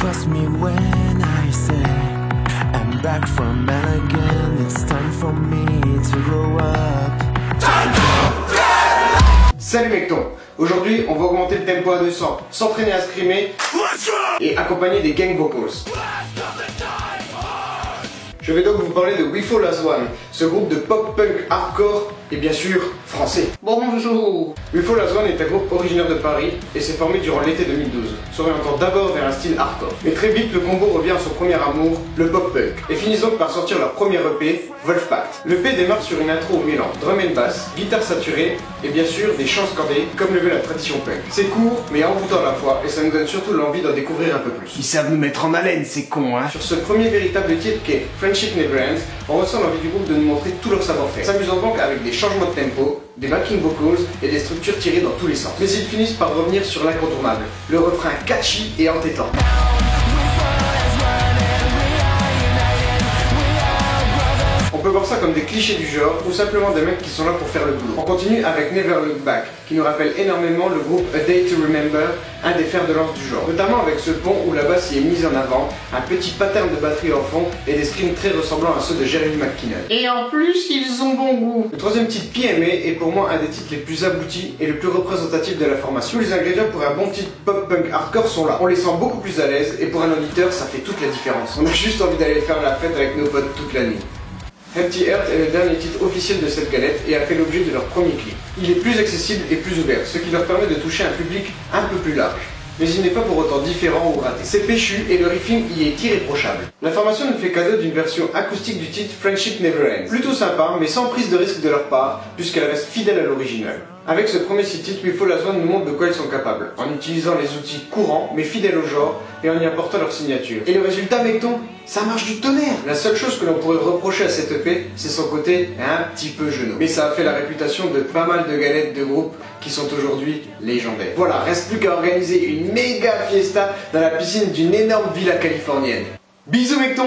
trust me when I say I'm back from hell again. It's time for me to grow up. Salut mecton. Aujourd'hui on va augmenter le tempo à 200, s'entraîner à screamer et accompagner des gang vocals. Je vais donc vous parler de We Fall As One, ce groupe de pop-punk hardcore et bien sûr français. Bonjour. We Fall As One est un groupe originaire de Paris et s'est formé durant l'été 2012, s'orientant d'abord vers un style hardcore. Mais très vite le combo revient à son premier amour, le pop-punk, et finissent donc par sortir leur premier EP, Wolfpack. L'EP démarre sur une intro au mélange drum and bass, guitare saturée et bien sûr des chants scandés comme le veut la tradition punk. C'est court mais envoûtant à la fois et ça nous donne surtout l'envie d'en découvrir un peu plus. Ils savent nous mettre en haleine, c'est con hein. Sur ce premier véritable titre qu'est Friendship Never Ends, on ressent l'envie du groupe de nous montrer tout leur savoir-faire, s'amusant donc avec des changements de tempo, des backing vocals et des structures tirées dans tous les sens. Mais ils finissent par revenir sur l'incontournable, le refrain catchy et entêtant. On peut voir ça comme des clichés du genre ou simplement des mecs qui sont là pour faire le boulot. On continue avec Never Look Back, qui nous rappelle énormément le groupe A Day to Remember, un des fers de lance du genre. Notamment avec ce pont où la basse y est mise en avant, un petit pattern de batterie en fond et des screams très ressemblant à ceux de Jeremy McKinnon. Et en plus, ils ont bon goût. Le troisième titre PMA est pour moi un des titres les plus aboutis et le plus représentatif de la formation. Tous les ingrédients pour un bon titre pop-punk hardcore sont là. On les sent beaucoup plus à l'aise et pour un auditeur, ça fait toute la différence. On a juste envie d'aller faire la fête avec nos potes toute la nuit. Empty Earth est le dernier titre officiel de cette galette et a fait l'objet de leur premier clip. Il est plus accessible et plus ouvert, ce qui leur permet de toucher un public un peu plus large. Mais il n'est pas pour autant différent ou raté. C'est péchu et le riffing y est irréprochable. La formation nous fait cadeau d'une version acoustique du titre Friendship Never Ends. Plutôt sympa, mais sans prise de risque de leur part, puisqu'elle reste fidèle à l'original. Avec ce premier titre, We Fall As One nous montre de quoi ils sont capables, en utilisant les outils courants mais fidèles au genre et en y apportant leur signature. Et le résultat, mecton, ça marche du tonnerre. La seule chose que l'on pourrait reprocher à cette EP, c'est son côté un petit peu genou. Mais ça a fait la réputation de pas mal de galettes de groupes qui sont aujourd'hui légendaires. Voilà, reste plus qu'à organiser une méga fiesta dans la piscine d'une énorme villa californienne. Bisous mecton.